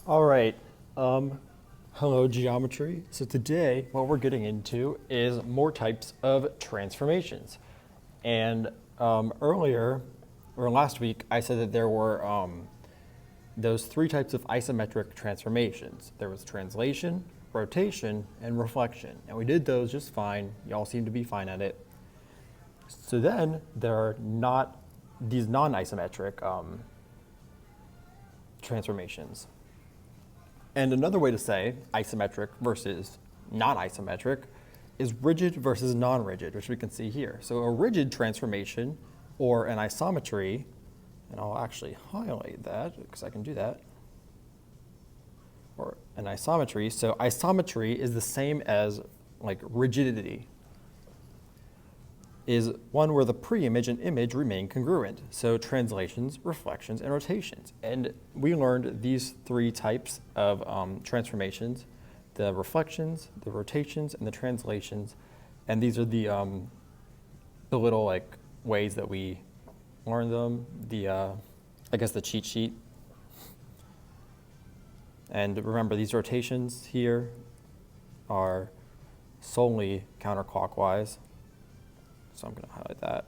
All right. Hello, geometry. So today, what we're getting into is more types of transformations. And earlier, or last week, I said that there were those three types of isometric transformations. There was translation, rotation, and reflection. And we did those just fine. Y'all seem to be fine at it. So then there are not these non-isometric transformations. And another way to say isometric versus non-isometric is rigid versus non-rigid, which we can see here. So a rigid transformation or an isometry, and I'll actually highlight that because I can do that, or an isometry. So isometry is the same as like rigidity, is one where the pre-image and image remain congruent. So translations, reflections, and rotations. And we learned these three types of transformations: the reflections, the rotations, and the translations. And these are the little like ways that we learn them. I guess the cheat sheet. And remember, these rotations here are solely counterclockwise. So I'm going to highlight that.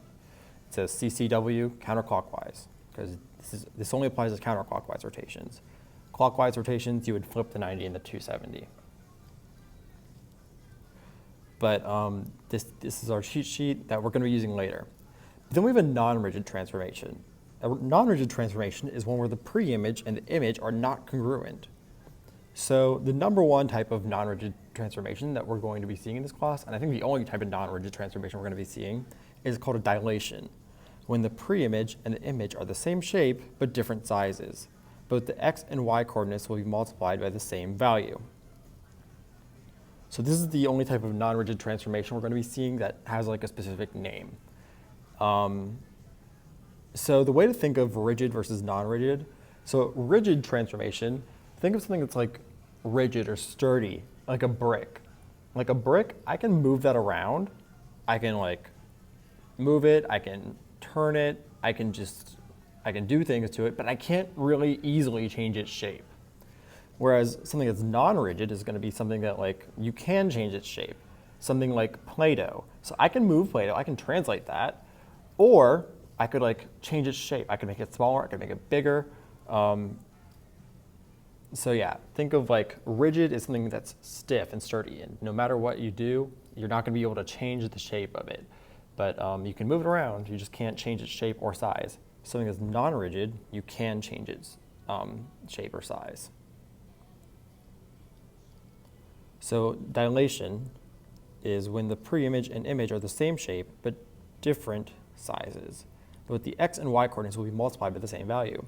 It says CCW counterclockwise, because this only applies to counterclockwise rotations. Clockwise rotations, you would flip the 90 and the 270. But this is our cheat sheet that we're going to be using later. Then we have a non-rigid transformation. A non-rigid transformation is one where the pre-image and the image are not congruent. So the number one type of non-rigid transformation that we're going to be seeing in this class, and I think the only type of non-rigid transformation we're going to be seeing, is called a dilation, when the pre-image and the image are the same shape but different sizes. Both the x and y coordinates will be multiplied by the same value. So this is the only type of non-rigid transformation we're going to be seeing that has like a specific name. So the way to think of rigid versus non-rigid, so rigid transformation, think of something that's like rigid or sturdy, like a brick. Like a brick, I can move that around. I can like move it, I can turn it, I can do things to it, but I can't really easily change its shape. Whereas something that's non-rigid is going to be something that like you can change its shape. Something like Play-Doh. So I can move Play-Doh, I can translate that, or I could like change its shape. I could make it smaller, I could make it bigger. So yeah, think of like rigid is something that's stiff and sturdy, and no matter what you do, you're not going to be able to change the shape of it. But you can move it around, you just can't change its shape or size. Something that's non-rigid, you can change its shape or size. So dilation is when the pre-image and image are the same shape but different sizes. But the x and y coordinates will be multiplied by the same value.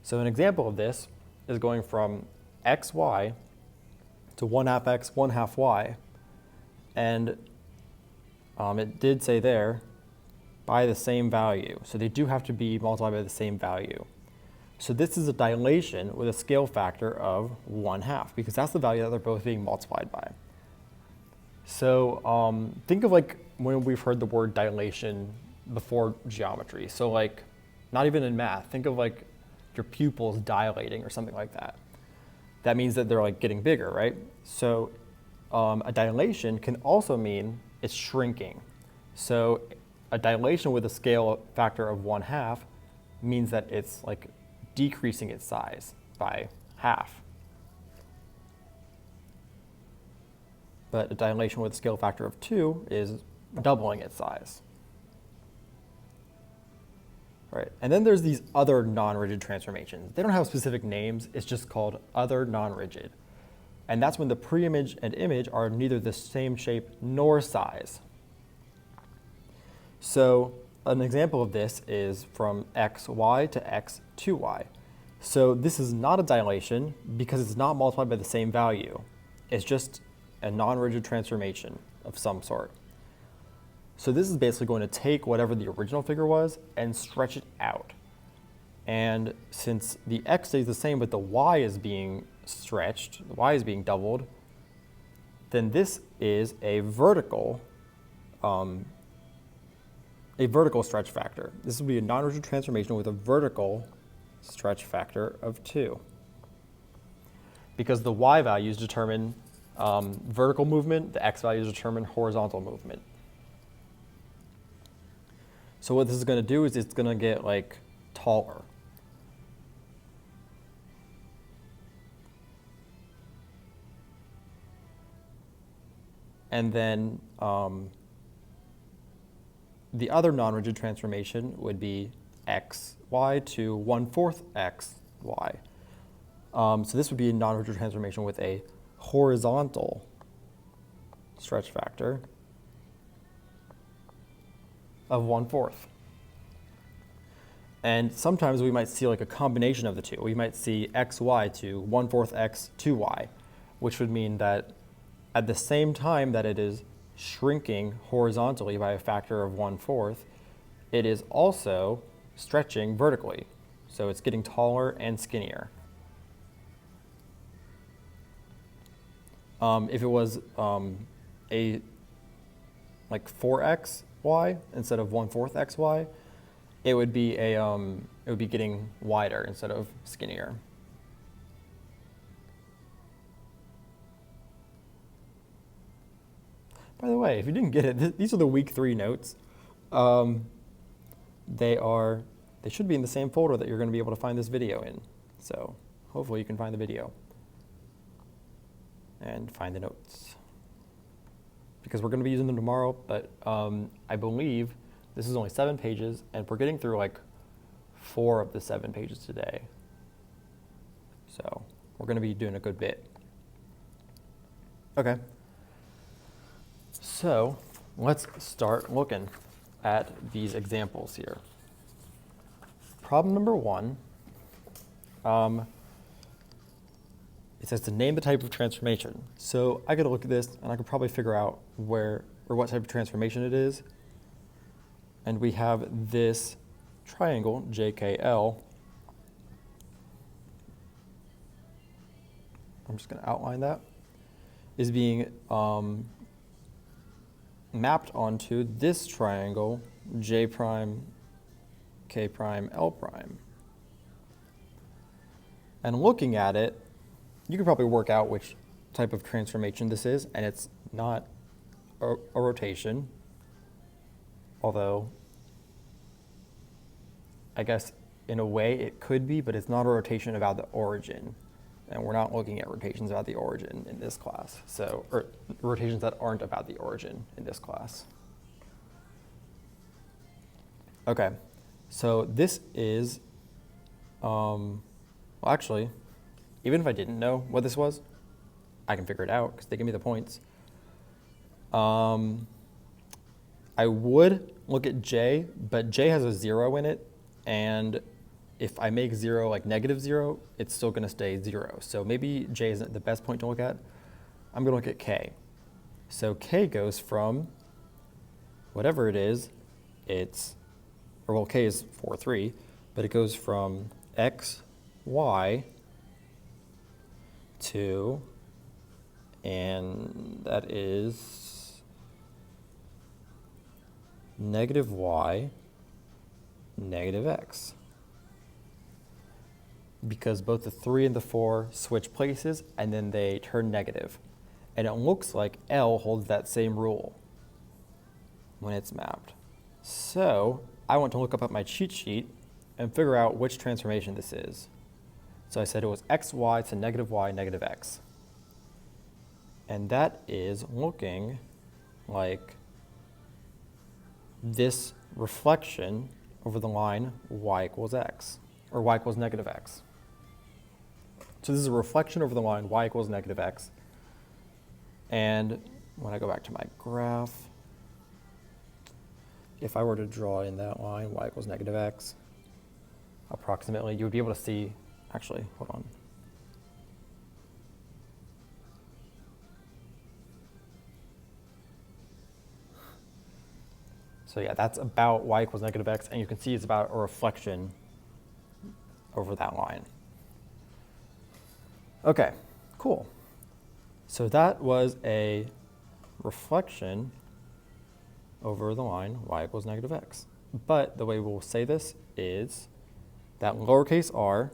So an example of this is going from xy to 1/2 x, 1/2 y, and it did say there by the same value. So they do have to be multiplied by the same value. So this is a dilation with a scale factor of 1/2 because that's the value that they're both being multiplied by. So think of like when we've heard the word dilation before geometry. So like not even in math, think of like your pupils dilating or something like that. That means that they're like getting bigger, right? So a dilation can also mean it's shrinking. So a dilation with a scale factor of 1/2 means that it's like decreasing its size by half. But a dilation with a scale factor of 2 is doubling its size. Right. And then there's these other non-rigid transformations. They don't have specific names, it's just called other non-rigid. And that's when the pre-image and image are neither the same shape nor size. So an example of this is from xy to x2y. So this is not a dilation because it's not multiplied by the same value. It's just a non-rigid transformation of some sort. So this is basically going to take whatever the original figure was and stretch it out. And since the x stays the same but the y is being stretched, the y is being doubled, then this is a vertical stretch factor. This would be a non-rigid transformation with a vertical stretch factor of 2. because the y values determine vertical movement, the x values determine horizontal movement. So what this is going to do is it's going to get like taller. And then the other non-rigid transformation would be xy to 1/4 xy. So this would be a non-rigid transformation with a horizontal stretch factor of 1/4. And sometimes we might see like a combination of the two. We might see xy to 1/4 x 2y, which would mean that at the same time that it is shrinking horizontally by a factor of 1/4, it is also stretching vertically. So it's getting taller and skinnier. If it was a like 4xy instead of 1/4 xy, it would be getting wider instead of skinnier. By the way, if you didn't get it, these are the week 3 notes. They should be in the same folder that you're going to be able to find this video in. So hopefully you can find the video and find the notes, because we're going to be using them tomorrow, but I believe this is only 7 pages, and we're getting through like 4 of the 7 pages today. So we're going to be doing a good bit. Okay. So let's start looking at these examples here. Problem number 1, it says to name the type of transformation. So I could look at this and I could probably figure out where or what type of transformation it is. And we have this triangle, JKL. I'm just going to outline that, is being mapped onto this triangle, J prime, K prime, L prime. And looking at it, you can probably work out which type of transformation this is, and it's not a rotation, although I guess in a way it could be, but it's not a rotation about the origin. And we're not looking at rotations about the origin in this class. So, or rotations that aren't about the origin in this class. Okay, so this is, well actually, even if I didn't know what this was, I can figure it out because they give me the points. I would look at J, but J has a 0 in it, and if I make 0 like -0, it's still going to stay 0. So maybe J isn't the best point to look at. I'm going to look at K. So K goes from whatever it is, or well, K is 4, 3, but it goes from X, Y to, and that is -Y, -X. Because both the 3 and the 4 switch places and then they turn negative. And it looks like L holds that same rule when it's mapped. So I want to look up at my cheat sheet and figure out which transformation this is. So I said it was XY to -Y, -X. And that is looking like this reflection over the line Y equals X, or Y equals -X. So this is a reflection over the line Y equals -X. And when I go back to my graph, if I were to draw in that line Y equals -X, approximately, you would be able to see, actually, hold on. So yeah, that's about Y equals -X, and you can see it's about a reflection over that line. Okay, cool. So that was a reflection over the line Y equals -X. But the way we'll say this is that lowercase r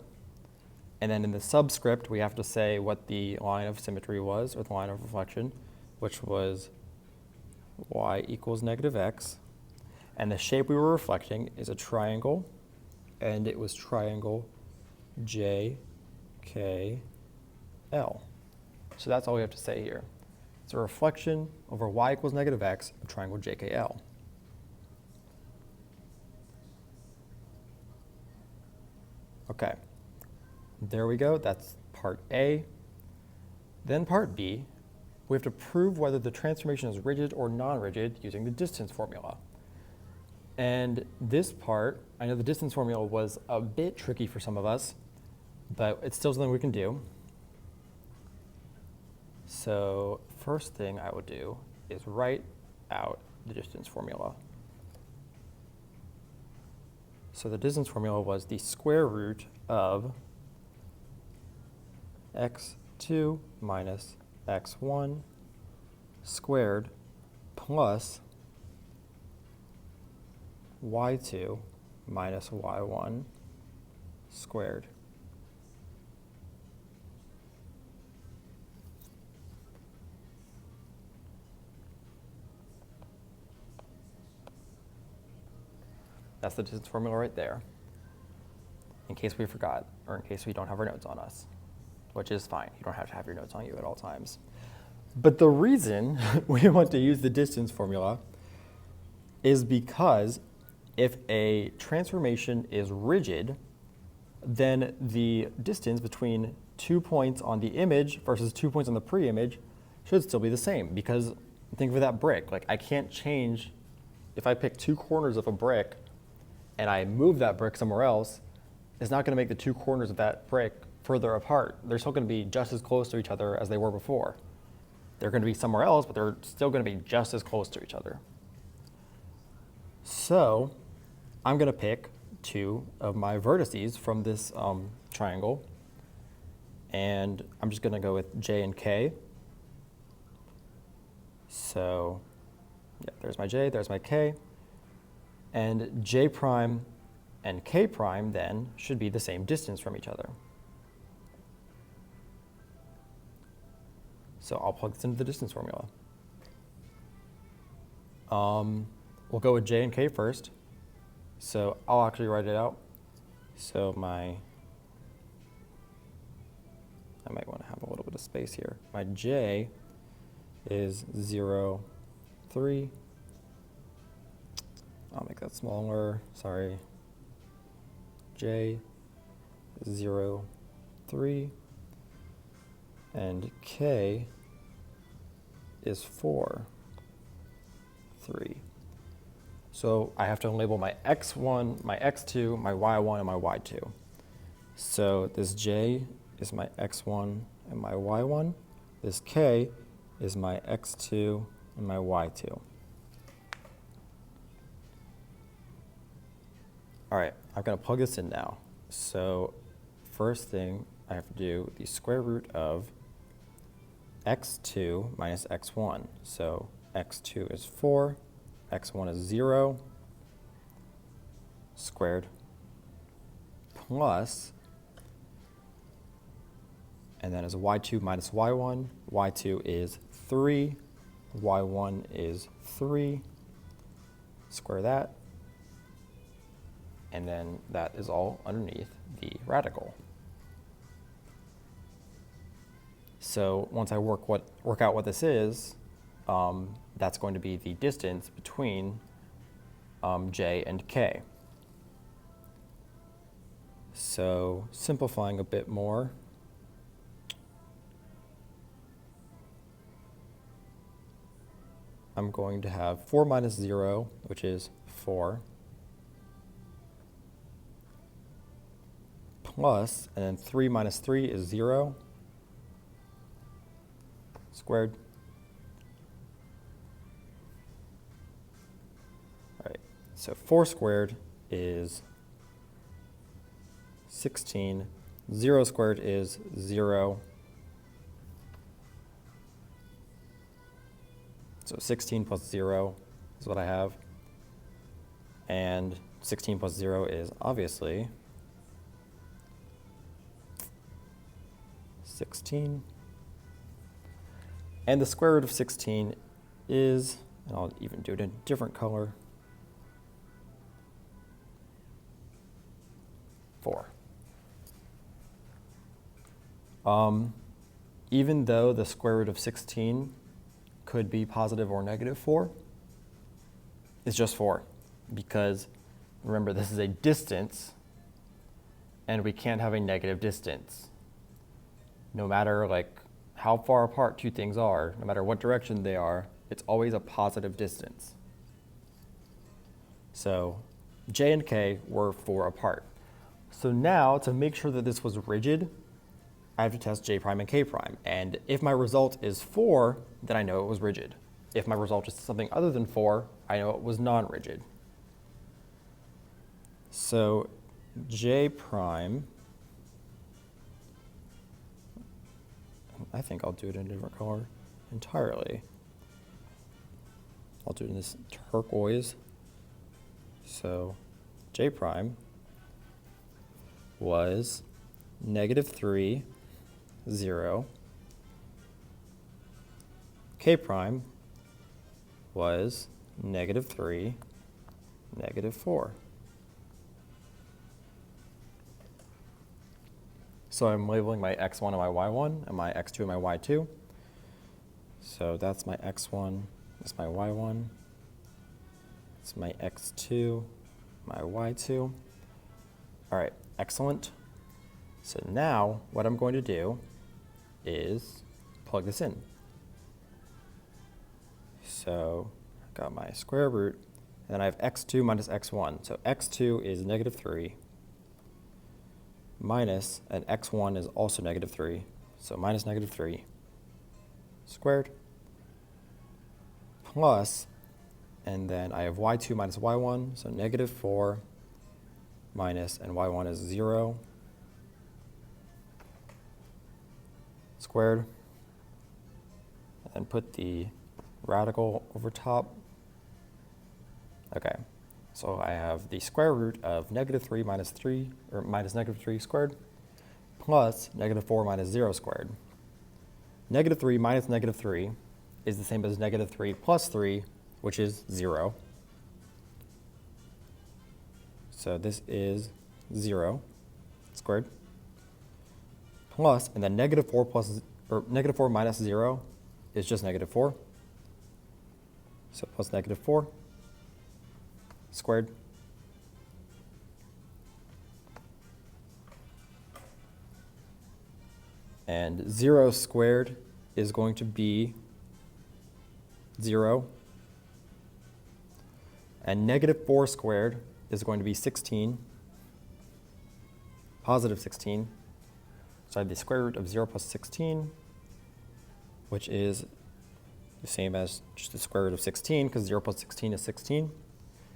And then in the subscript, we have to say what the line of symmetry was, or the line of reflection, which was y equals negative x. And the shape we were reflecting is a triangle, and it was triangle JKL. So that's all we have to say here. It's a reflection over y equals negative x of triangle JKL. Okay, there we go. That's part A. Then part B, we have to prove whether the transformation is rigid or non-rigid using the distance formula. And this part, I know the distance formula was a bit tricky for some of us, but it's still something we can do. So first thing I would do is write out the distance formula. So the distance formula was the square root of x2 minus x1 squared plus y2 minus y1 squared. That's the distance formula right there, in case we forgot, or in case we don't have our notes on us, which is fine. You don't have to have your notes on you at all times. But the reason we want to use the distance formula is because if a transformation is rigid, then the distance between 2 points on the image versus 2 points on the pre-image should still be the same, because think of that brick. Like, I can't change, if I pick 2 corners of a brick and I move that brick somewhere else, it's not going to make the 2 corners of that brick further apart. They're still going to be just as close to each other as they were before. They're going to be somewhere else, but they're still going to be just as close to each other. So I'm going to pick 2 of my vertices from this triangle, and I'm just going to go with J and K. So yeah, there's my J, there's my K. And J prime and K prime then should be the same distance from each other. So I'll plug this into the distance formula. We'll go with J and K first. So I'll actually write it out. So I might want to have a little bit of space here. My J is 0, 3. I'll make that smaller, sorry. J, 0, 3, and K is 4, 3. So I have to label my x1, my x2, my y1, and my y2. So this J is my x1 and my y1. This K is my x2 and my y2. All right, I'm going to plug this in now. So first thing I have to do, the square root of x2 minus x1. So x2 is 4, x1 is 0, squared, plus, and then is y2 minus y1. y2 is 3, y1 is 3, square that, and then that is all underneath the radical. So once I work out what this is, that's going to be the distance between J and K. So simplifying a bit more, I'm going to have 4 minus 0, which is 4, plus, and then 3 minus 3 is 0, squared. All right, so 4 squared is 16, 0 squared is 0, so 16 plus 0 is what I have, and 16 plus 0 is obviously 16. And the square root of 16 is, and I'll even do it in a different color, 4. Even though the square root of 16 could be positive or negative 4, it's just 4, because remember, this is a distance, and we can't have a negative distance. No matter like how far apart two things are, no matter what direction they are, it's always a positive distance. So J and K were 4 apart. So now, to make sure that this was rigid, I have to test J prime and K prime. And if my result is 4, then I know it was rigid. If my result is something other than 4, I know it was non-rigid. So J prime, I think I'll do it in a different color entirely. I'll do it in this turquoise. So J prime was -3, 0. K prime was -3, -4. So I'm labeling my x1 and my y1 and my x2 and my y2. So that's my x1, that's my y1, that's my x2, my y2. All right, excellent. So now what I'm going to do is plug this in. So I've got my square root, and then I have x2 minus x1. So x2 is -3 minus, and x1 is also -3. So minus -3 squared plus, and then I have y2 minus y1, so -4 minus, and y1 is 0 squared, and put the radical over top. Okay, so I have the square root of -3 minus 3, or minus -3 squared, plus -4 minus 0 squared. -3 minus -3 is the same as -3 plus 3, which is 0. So this is 0 squared. Plus, and then -4 plus, or -4 minus 0 is just -4. So plus -4 squared. And 0 squared is going to be 0. And -4 squared is going to be 16, positive 16. So I have the square root of 0 plus 16, which is the same as just the square root of 16, because 0 plus 16 is 16.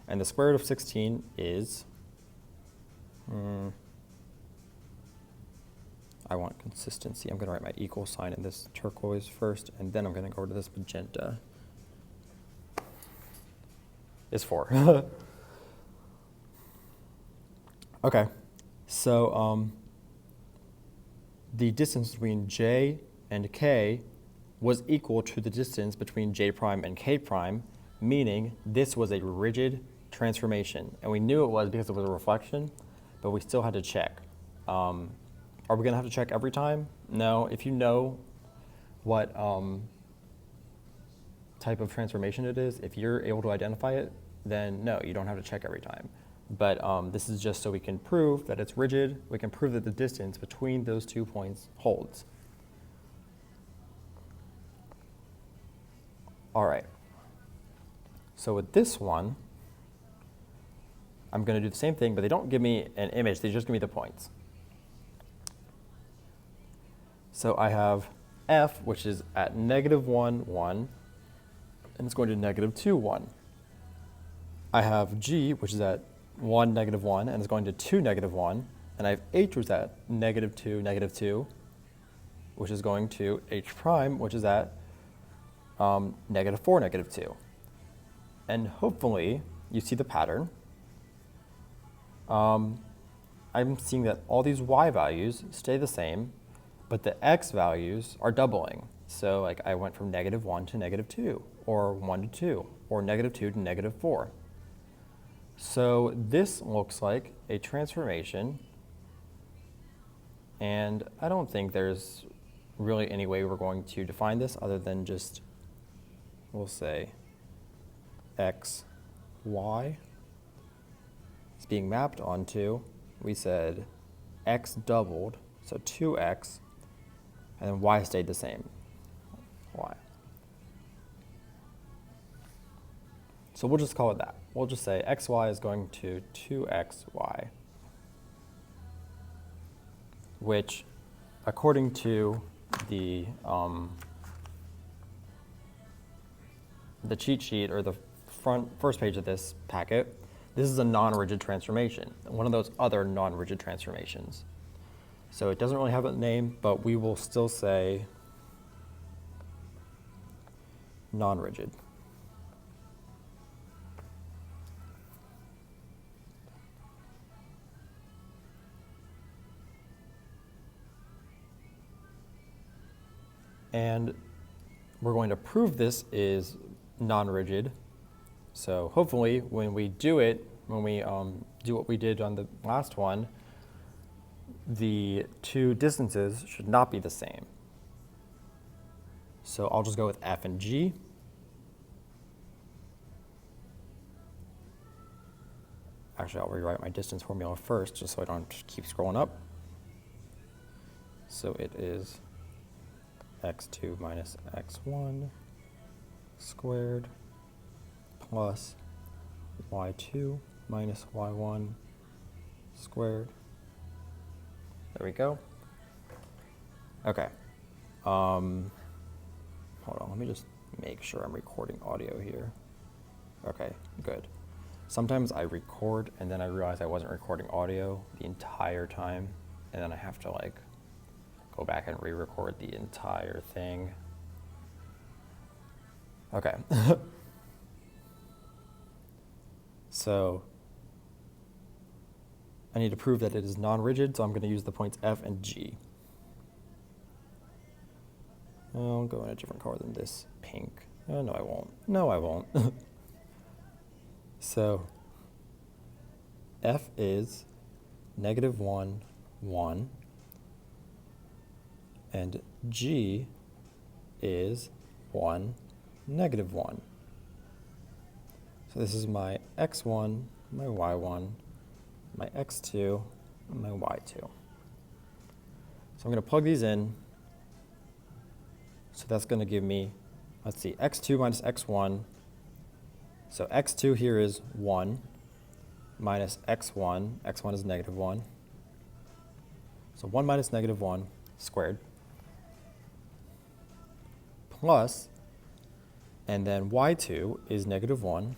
And the square root of 16 is, I want consistency. I'm going to write my equal sign in this turquoise first, and then I'm going to go to this magenta. Is 4. Okay, so the distance between J and K was equal to the distance between J prime and K prime, meaning this was a rigid transformation. And we knew it was because it was a reflection, but we still had to check. Are we going to have to check every time? No. If you know what type of transformation it is, if you're able to identify it, then no, you don't have to check every time. But this is just so we can prove that it's rigid. We can prove that the distance between those 2 points holds. All right. So with this one, I'm going to do the same thing, but they don't give me an image. They just give me the points. So I have F, which is at -1, 1, and it's going to -2, 1. I have G, which is at 1, -1, and it's going to 2, -1. And I have H, which is at -2, -2, which is going to H prime, which is at -4, -2. And hopefully you see the pattern. I'm seeing that all these y values stay the same, but the x values are doubling. So like I went from -1 to -2, or 1 to 2, or -2 to -4. So this looks like a transformation, and I don't think there's really any way we're going to define this other than just, we'll say, x, y is being mapped onto, we said x doubled, so 2x, and then y stayed the same, y. So we'll just call it that. We'll just say xy is going to 2xy, which, according to the cheat sheet, or the first page of this packet, this is a non-rigid transformation, one of those other non-rigid transformations. So it doesn't really have a name, but we will still say non-rigid. And we're going to prove this is non-rigid. So hopefully when we do it, when we do what we did on the last one, the two distances should not be the same. So I'll just go with f and g. Actually, I'll rewrite my distance formula first, just so I don't keep scrolling up. So it is x2 minus x1 squared plus y2 minus y1 squared. There we go. Okay. Hold on, let me just make sure I'm recording audio here. Okay, good. Sometimes I record and then I realize I wasn't recording audio the entire time, and then I have to like go back and re-record the entire thing. Okay. So I need to prove that it is non-rigid, so I'm going to use the points F and G. I'll go in a different color than this pink. No, I won't. No, I won't. So F is -1, 1. And G is 1, -1. So this is my x1, my y1, my x2, and my y2. So I'm going to plug these in. So that's going to give me, let's see, x2 minus x1. So x2 here is 1 minus x1. x1 is -1. So 1 minus -1 squared. Plus, and then y2 is -1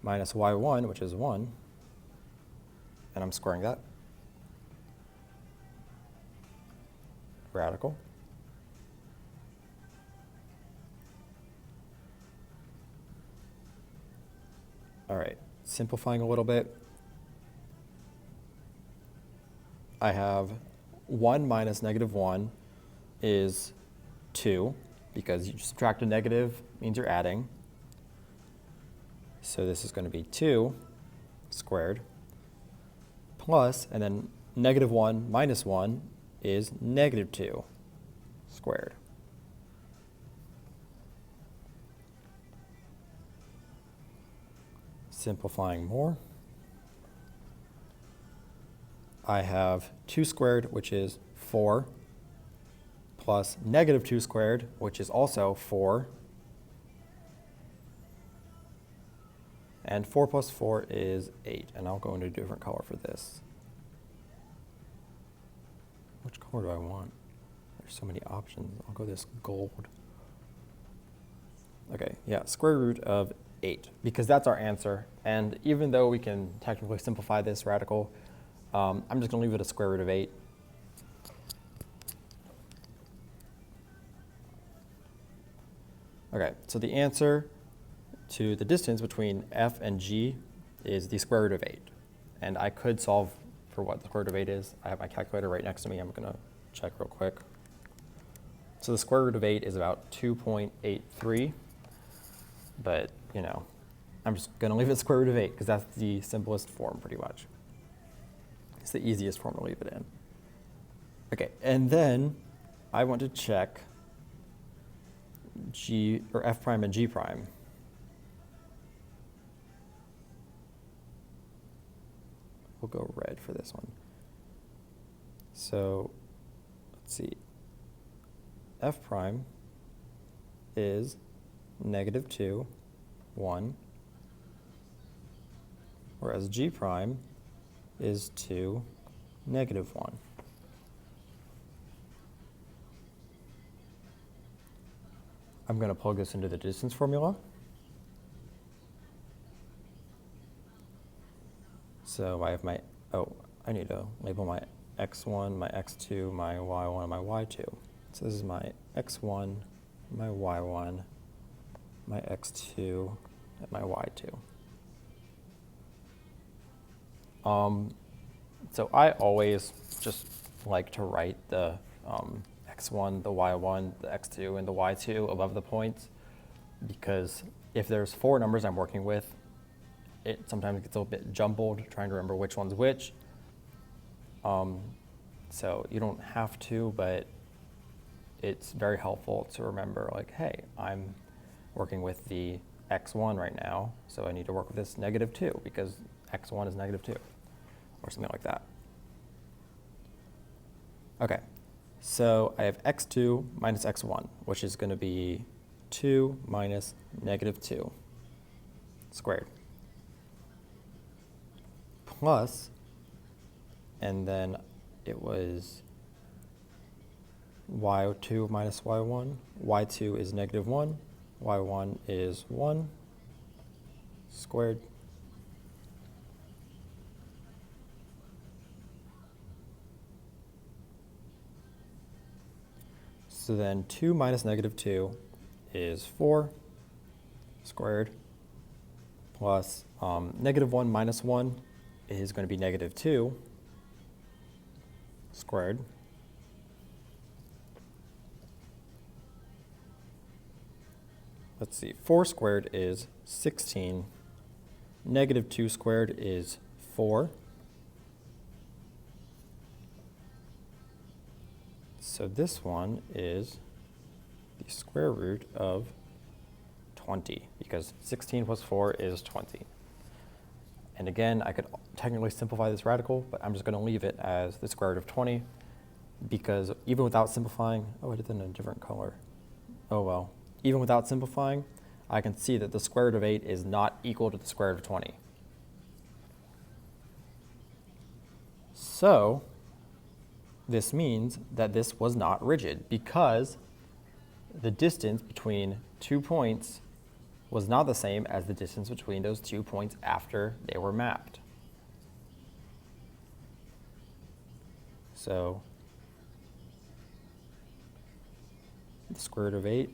minus y1, which is 1, and I'm squaring that. Radical. All right, simplifying a little bit, I have 1 minus -1 is 2, because you subtract a negative means you're adding. So this is going to be 2 squared plus, and then -1 minus 1 is -2 squared. Simplifying more, I have 2 squared, which is 4, plus -2 squared, which is also 4. And 4 plus 4 is 8. And I'll go into a different color for this. Which color do I want? There's so many options. I'll go this gold. Okay, yeah, square root of 8, because that's our answer. And even though we can technically simplify this radical, I'm just going to leave it a square root of 8. Okay, so the answer to the distance between F and G is the square root of 8. And I could solve for what the square root of 8 is. I have my calculator right next to me. I'm going to check real quick. So the square root of 8 is about 2.83, but you know, I'm just gonna leave it square root of 8 because that's the simplest form pretty much. It's the easiest form to leave it in. Okay, and then I want to check G or F prime and G prime. We'll go red for this one. So let's see. F prime is -2, 1, whereas G prime is 2, -1. I'm going to plug this into the distance formula. So I have my, I need to label my x1, my x2, my y1, and my y2. So this is my x1, my y1, my x2, and my y2. So I always just like to write the x1, the y1, the x2, and the y2 above the points, because if there's 4 numbers I'm working with, it sometimes gets a little bit jumbled trying to remember which one's which. So you don't have to, but it's very helpful to remember, like, hey, I'm working with the x1 right now, so I need to work with this -2 because x1 is -2, or something like that. Okay, so I have x2 minus x1, which is going to be 2 minus -2 squared, plus, and then it was y2 minus y1. y2 is -1, y1 is 1 squared, so then 2 minus -2 is 4 squared, plus -1 minus 1 is going to be -2 squared, let's see, 4 squared is 16, -2 squared is 4, so this one is the square root of 20, because 16 plus 4 is 20. And again, I could technically simplify this radical, but I'm just going to leave it as the square root of 20, because even without simplifying, I did it in a different color. Oh well. Even without simplifying, I can see that the square root of 8 is not equal to the square root of 20. So this means that this was not rigid, because the distance between 2 points was not the same as the distance between those 2 points after they were mapped. So the square root of 8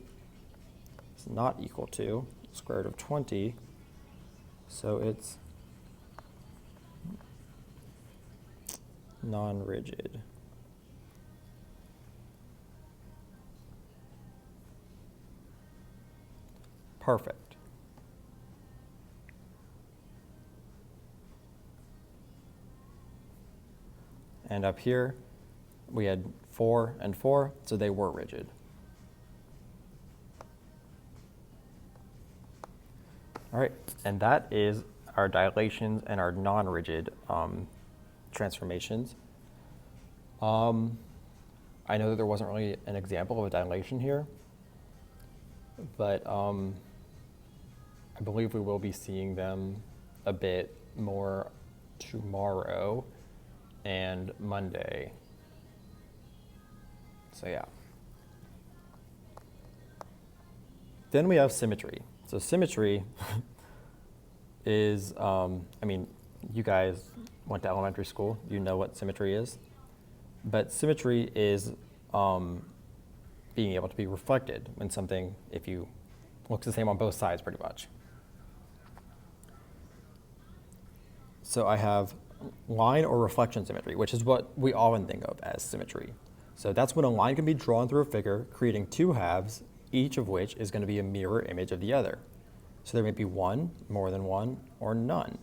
is not equal to the square root of 20, so it's non-rigid. Perfect. And up here, we had 4 and 4, so they were rigid. All right, and that is our dilations and our non-rigid transformations. I know that there wasn't really an example of a dilation here, but I believe we will be seeing them a bit more tomorrow and Monday. So yeah. Then we have symmetry. So symmetry is, I mean, you guys went to elementary school, you know what symmetry is. But symmetry is being able to be reflected in something if you looks the same on both sides pretty much. So I have line or reflection symmetry, which is what we often think of as symmetry. So that's when a line can be drawn through a figure, creating two halves, each of which is going to be a mirror image of the other. So there may be one, more than one, or none.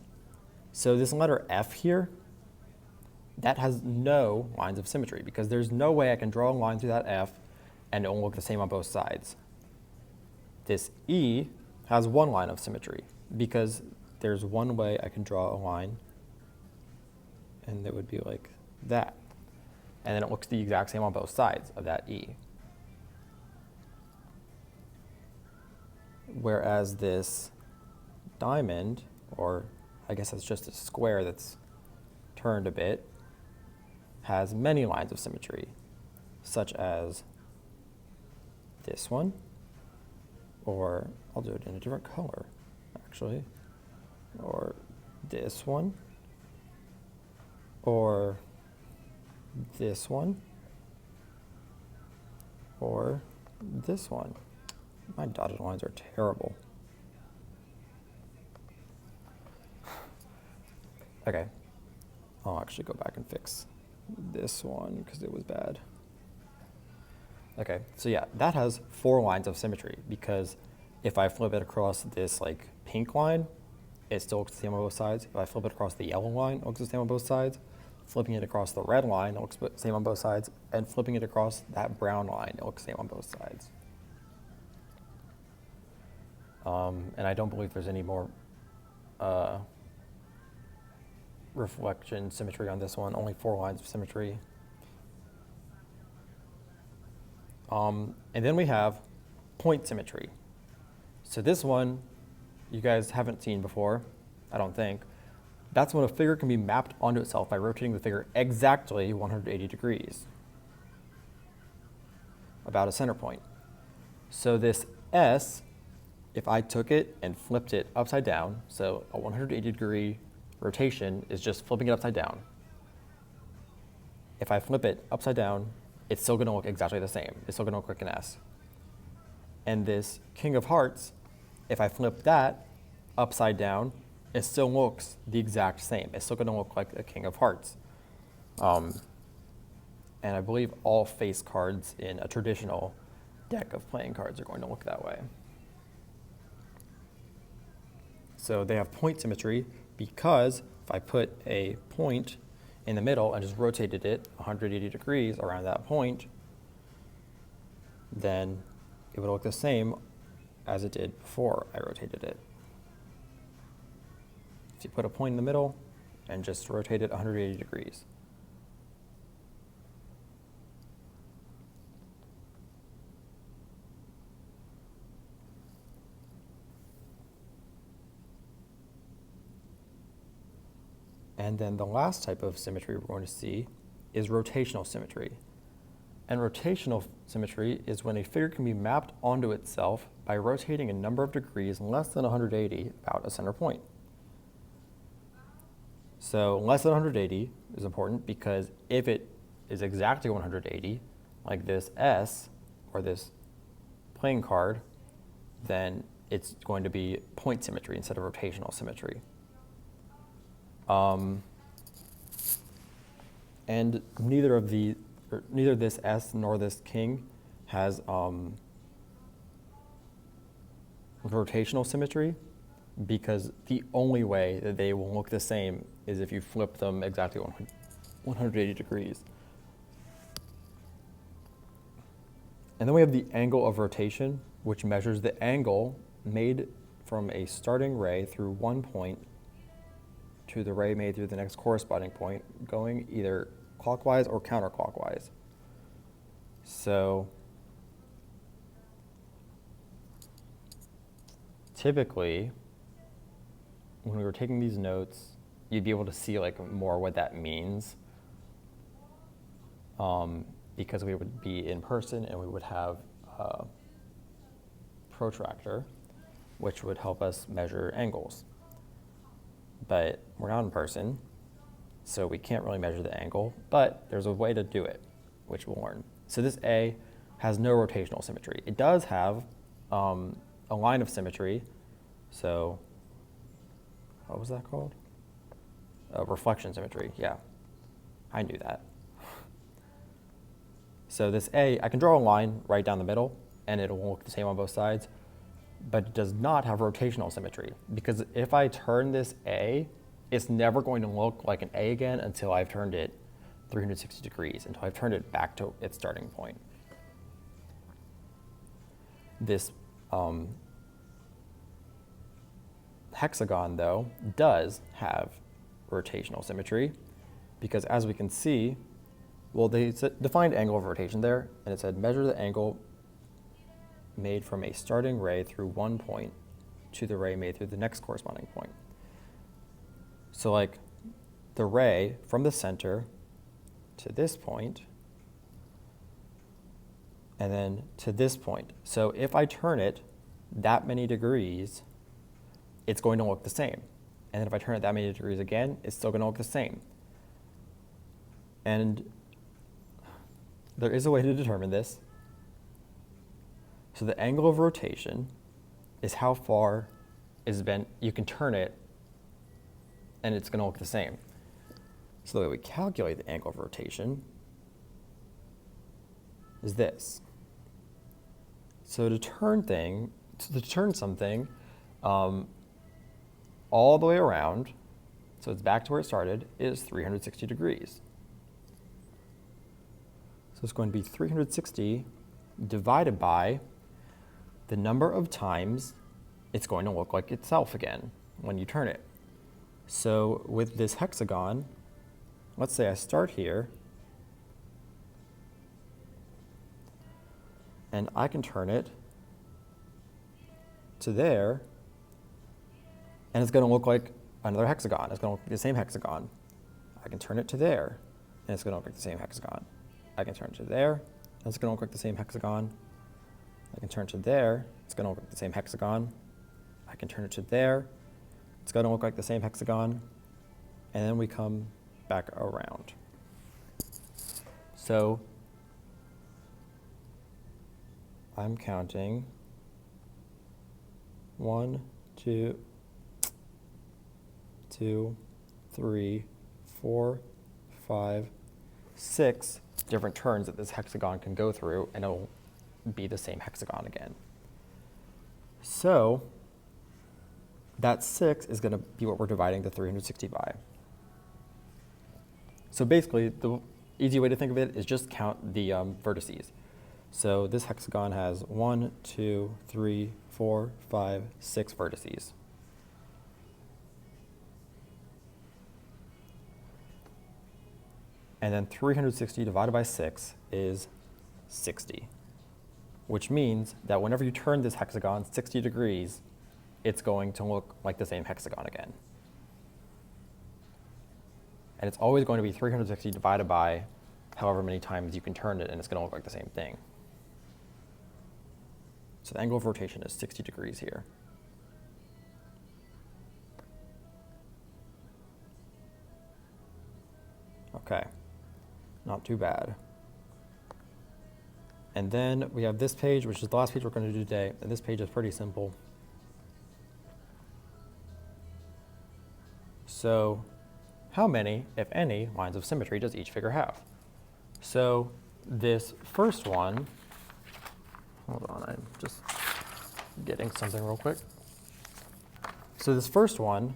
So this letter F here, that has no lines of symmetry because there's no way I can draw a line through that F and it will look the same on both sides. This E has one line of symmetry because there's one way I can draw a line and it would be like that. And then it looks the exact same on both sides of that E. Whereas this diamond, or I guess it's just a square that's turned a bit, has many lines of symmetry, such as this one, or I'll do it in a different color, actually, or this one, or this one, or this one. My dotted lines are terrible. Okay, I'll actually go back and fix this one because it was bad. Okay, so yeah, that has 4 lines of symmetry because if I flip it across this like pink line, it still looks the same on both sides. If I flip it across the yellow line, it looks the same on both sides. Flipping it across the red line, it looks the same on both sides. And flipping it across that brown line, it looks the same on both sides. And I don't believe there's any more reflection symmetry on this one, only 4 lines of symmetry. And then we have point symmetry. So this one, you guys haven't seen before, I don't think. That's when a figure can be mapped onto itself by rotating the figure exactly 180 degrees, about a center point. So this S, if I took it and flipped it upside down, so a 180 degree rotation is just flipping it upside down. If I flip it upside down, it's still going to look exactly the same. It's still going to look like an S. And this King of Hearts, if I flip that upside down, it still looks the exact same. It's still going to look like a King of Hearts. And I believe all face cards in a traditional deck of playing cards are going to look that way. So they have point symmetry because if I put a point in the middle and just rotated it 180 degrees around that point, then it would look the same as it did before I rotated it. If you put a point in the middle and just rotate it 180 degrees. And then the last type of symmetry we're going to see is rotational symmetry. And rotational symmetry is when a figure can be mapped onto itself by rotating a number of degrees less than 180 about a center point. So less than 180 is important because if it is exactly 180, like this S or this playing card, then it's going to be point symmetry instead of rotational symmetry. And neither this S nor this King has rotational symmetry because the only way that they will look the same is if you flip them exactly 180 degrees. And then we have the angle of rotation, which measures the angle made from a starting ray through one point to the ray made through the next corresponding point, going either clockwise or counterclockwise. So typically, when we were taking these notes, you'd be able to see like more what that means, because we would be in person and we would have a protractor, which would help us measure angles. But we're not in person, so we can't really measure the angle, but there's a way to do it, which we'll learn. So this A has no rotational symmetry. It does have a line of symmetry, so what was that called? Reflection symmetry, yeah. I knew that. So this A, I can draw a line right down the middle, and it'll look the same on both sides, but it does not have rotational symmetry, because if I turn this A, it's never going to look like an A again until I've turned it 360 degrees, until I've turned it back to its starting point. This hexagon, though, does have rotational symmetry, because as we can see, well, they defined angle of rotation there, and it said measure the angle made from a starting ray through one point to the ray made through the next corresponding point. So like the ray from the center to this point, and then to this point. So if I turn it that many degrees, it's going to look the same. And then if I turn it that many degrees again, it's still going to look the same. And there is a way to determine this. So the angle of rotation is how far is bent. You can turn it, and it's going to look the same. So the way we calculate the angle of rotation is this. So to turn something all the way around, so it's back to where it started, is 360 degrees. So it's going to be 360 divided by the number of times it's going to look like itself again when you turn it. So with this hexagon, let's say I start here, and I can turn it to there, and it's going to look like another hexagon. It's going to look like the same hexagon. I can turn it to there, and it's going to look like the same hexagon. I can turn it to there, and it's going to look like the same hexagon. I can turn it to there, it's going to look like the same hexagon. I can turn it to there, it's going to look like the same hexagon. And then we come back around. So I'm counting 1, 2, 3, 4, 5, 6 different turns that this hexagon can go through, and it'll be the same hexagon again. So that 6 is going to be what we're dividing the 360 by. So basically, the easy way to think of it is just count the vertices. So this hexagon has 1, 2, 3, 4, 5, 6 vertices. And then 360 divided by 6 is 60, which means that whenever you turn this hexagon 60 degrees, it's going to look like the same hexagon again. And it's always going to be 360 divided by however many times you can turn it, and it's going to look like the same thing. So the angle of rotation is 60 degrees here. Okay, not too bad. And then we have this page, which is the last page we're going to do today, and this page is pretty simple. So how many, if any, lines of symmetry does each figure have? So this first one, hold on, I'm just getting something real quick. So this first one,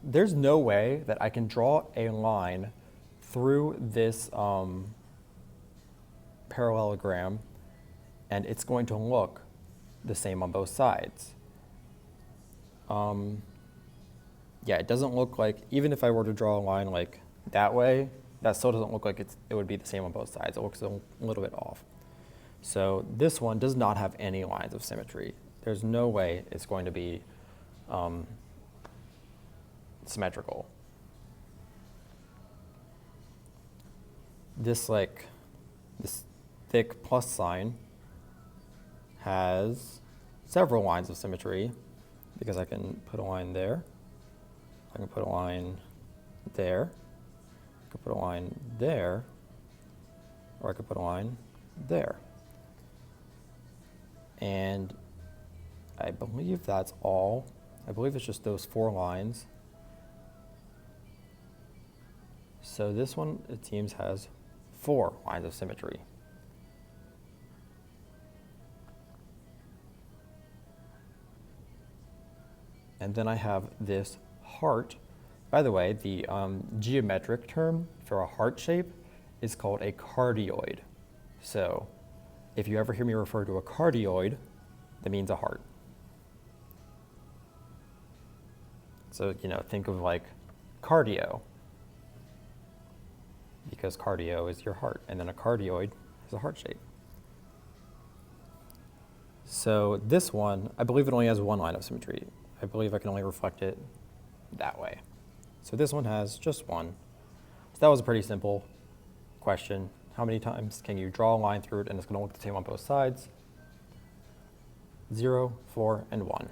there's no way that I can draw a line through this parallelogram and it's going to look the same on both sides. Yeah, it doesn't look like, even if I were to draw a line like that way, that still doesn't look like it would be the same on both sides. It looks a little bit off. So this one does not have any lines of symmetry. There's no way it's going to be symmetrical. This thick plus sign has several lines of symmetry because I can put a line there. I can put a line there. I could put a line there, or I could put a line there. And I believe that's all. I believe it's just those 4 lines. So this one, it seems, has 4 lines of symmetry. And then I have this heart. By the way, the geometric term for a heart shape is called a cardioid. So if you ever hear me refer to a cardioid, that means a heart. So, think of like cardio, because cardio is your heart, and then a cardioid is a heart shape. So this one, I believe it only has one line of symmetry. I believe I can only reflect it that way. So this one has just one. So that was a pretty simple question. How many times can you draw a line through it and it's going to look the same on both sides? 0, 4, and 1.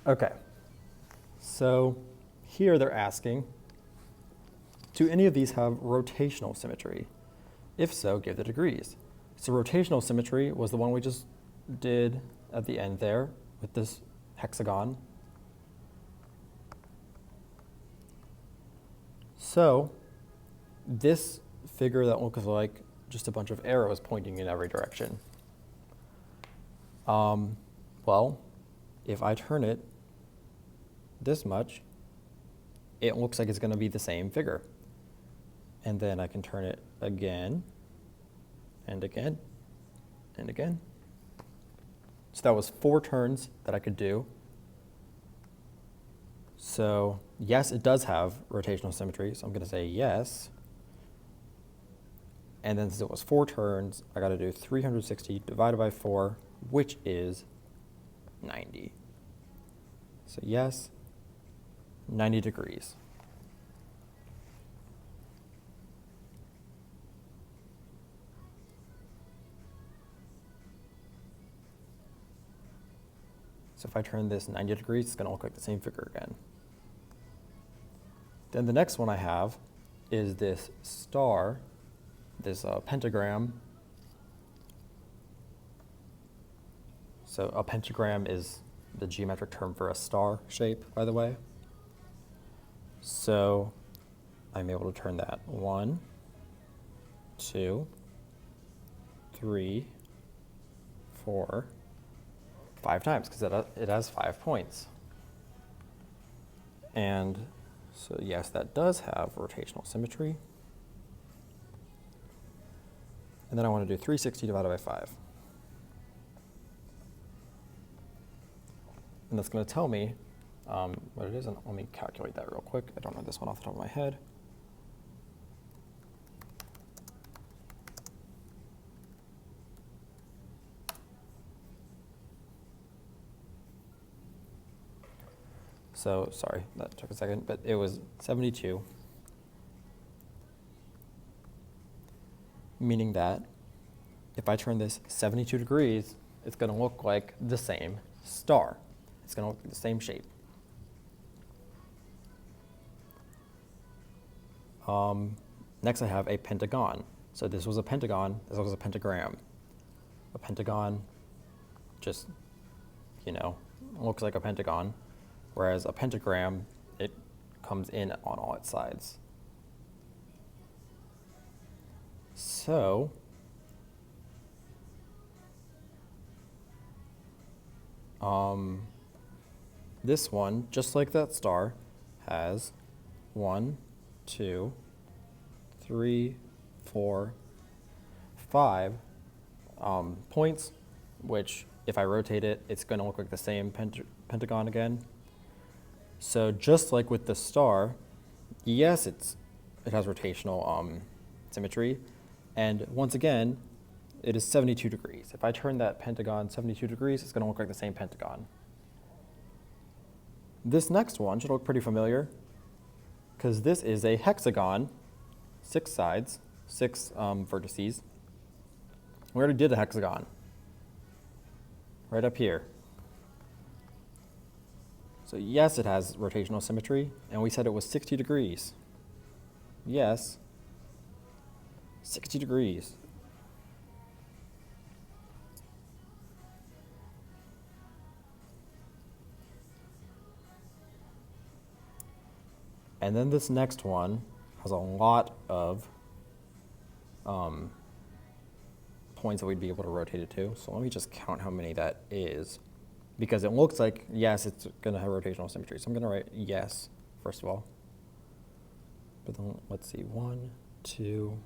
Okay, so here they're asking, do any of these have rotational symmetry? If so, give the degrees. So rotational symmetry was the one we just did at the end there with this hexagon. So this figure that looks like just a bunch of arrows pointing in every direction. Well, if I turn it this much, it looks like it's going to be the same figure. And then I can turn it again, and again, and again. So that was 4 turns that I could do. So yes, it does have rotational symmetry, so I'm going to say yes. And then since it was 4 turns, I got to do 360 divided by 4, which is 90. So yes, 90 degrees. So if I turn this 90 degrees, it's going to look like the same figure again. Then the next one I have is this star, this pentagram. So a pentagram is the geometric term for a star shape, by the way. So I'm able to turn that 1, 2, 3, 4, 5 times, because it has 5 points. And so yes, that does have rotational symmetry. And then I want to do 360 divided by 5. And that's going to tell me what it is. And let me calculate that real quick. I don't know this one off the top of my head. So sorry, that took a second, but it was 72. Meaning that if I turn this 72 degrees, it's going to look like the same star. It's going to look like the same shape. Next I have a pentagon. So this was a pentagon, this was a pentagram. A pentagon just, looks like a pentagon, whereas a pentagram, it comes in on all its sides. So this one, just like that star, has 1, 2, 3, 4, 5 points, which if I rotate it, it's going to look like the same pentagon again. So just like with the star, yes, it has rotational symmetry, and once again, it is 72 degrees. If I turn that pentagon 72 degrees, it's going to look like the same pentagon. This next one should look pretty familiar, because this is a hexagon, 6 sides, 6 vertices. We already did a hexagon, right up here. So yes, it has rotational symmetry, and we said it was 60 degrees. Yes, 60 degrees. And then this next one has a lot of points that we'd be able to rotate it to. So let me just count how many that is, because it looks like, yes, it's going to have rotational symmetry. So I'm going to write yes, first of all. But then let's see, 1, 2,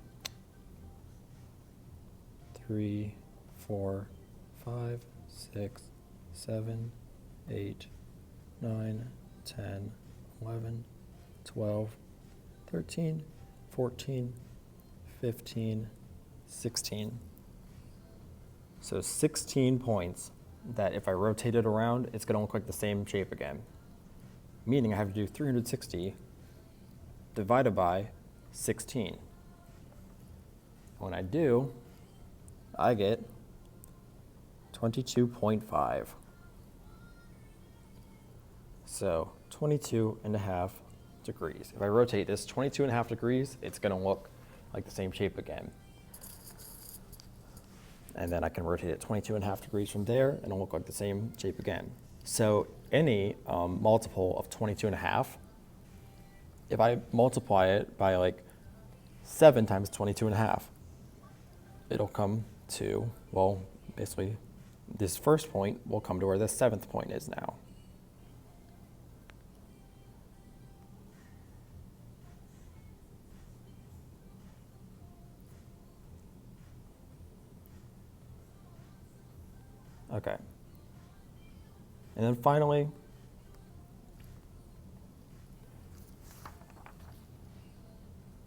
3, 4, 5, 6, 7, 8, 9, 10, 11, 12, 13, 14, 15, 16. So 16 points that if I rotate it around, it's going to look like the same shape again. Meaning I have to do 360 divided by 16. When I do, I get 22.5. So 22.5 degrees. If I rotate this 22.5 degrees, it's going to look like the same shape again. And then I can rotate it 22.5 degrees from there, and it'll look like the same shape again. So any multiple of 22.5, if I multiply it by like 7 times 22.5, it'll come to, well, basically this first point will come to where this 7th point is now. Okay. And then finally,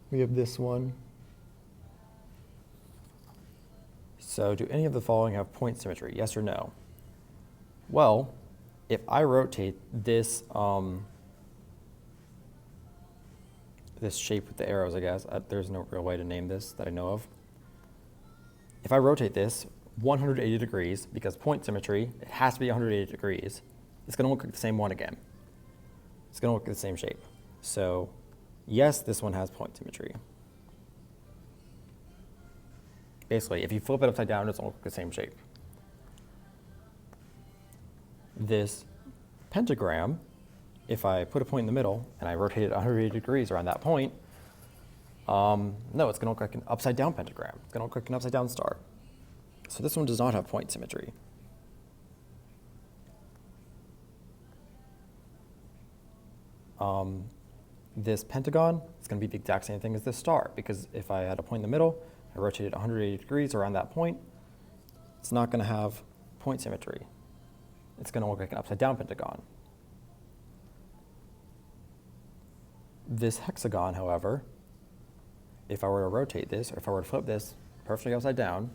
we have this one. So do any of the following have point symmetry, yes or no? Well, if I rotate this, this shape with the arrows, I guess, there's no real way to name this that I know of. If I rotate this 180 degrees, because point symmetry, it has to be 180 degrees, it's going to look like the same one again. It's going to look like the same shape. So yes, this one has point symmetry. Basically, if you flip it upside down, it's going to look the same shape. This pentagram, if I put a point in the middle and I rotate it 180 degrees around that point, no, it's going to look like an upside down pentagram. It's going to look like an upside down star. So this one does not have point symmetry. This pentagon is going to be the exact same thing as this star, because if I had a point in the middle, I rotate it 180 degrees around that point, it's not going to have point symmetry. It's going to look like an upside down pentagon. This hexagon, however, if I were to rotate this, or if I were to flip this perfectly upside down,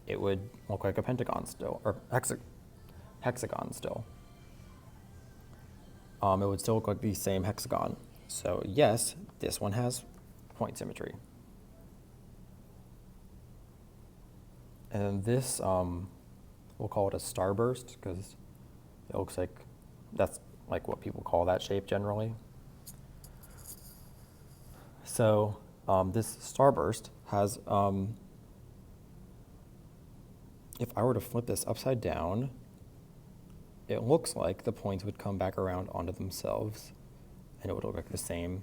it would look like a pentagon still, or hexagon still. It would still look like the same hexagon. So yes, this one has point symmetry. And this, we'll call it a starburst, because it looks like that's like what people call that shape generally. So this starburst has, if I were to flip this upside down, it looks like the points would come back around onto themselves, and it would look like the same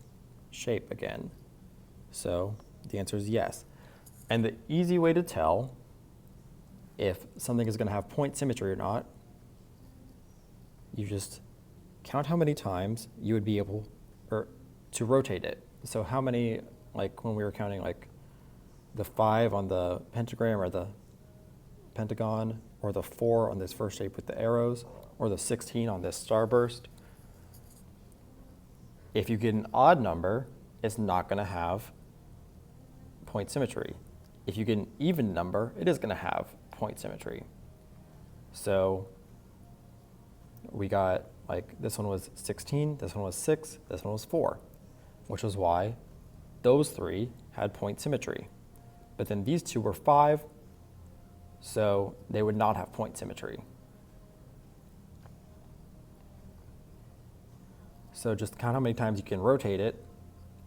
shape again. So the answer is yes. And the easy way to tell if something is going to have point symmetry or not, you just count how many times you would be able to rotate it. So how many, like when we were counting like the 5 on the pentagram or the pentagon, or the 4 on this first shape with the arrows, or the 16 on this starburst. If you get an odd number, it's not going to have point symmetry. If you get an even number, it is going to have point symmetry. So we got, like, this one was 16, this one was 6, this one was 4, which was why those 3 had point symmetry. But then these 2 were 5, so they would not have point symmetry. So just count how many times you can rotate it,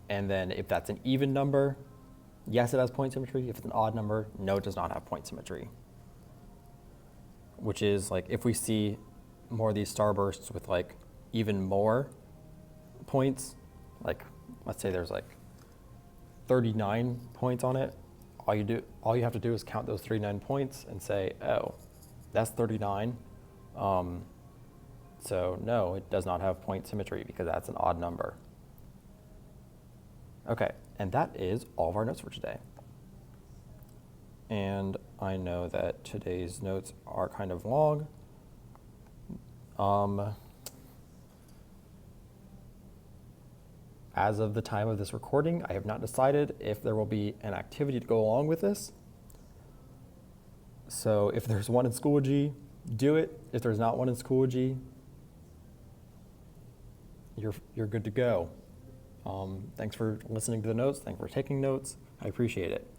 and then if that's an even number, yes, it has point symmetry. If it's an odd number, no, it does not have point symmetry. Which is, like, if we see more of these starbursts with like even more points, like let's say there's like 39 points on it, all you have to do is count those 39 points and say, oh, that's 39. So no, it does not have point symmetry because that's an odd number. Okay, and that is all of our notes for today. And I know that today's notes are kind of long. As of the time of this recording, I have not decided if there will be an activity to go along with this. So if there's one in Schoology, do it. If there's not one in Schoology, you're good to go. Thanks for listening to the notes. Thanks for taking notes. I appreciate it.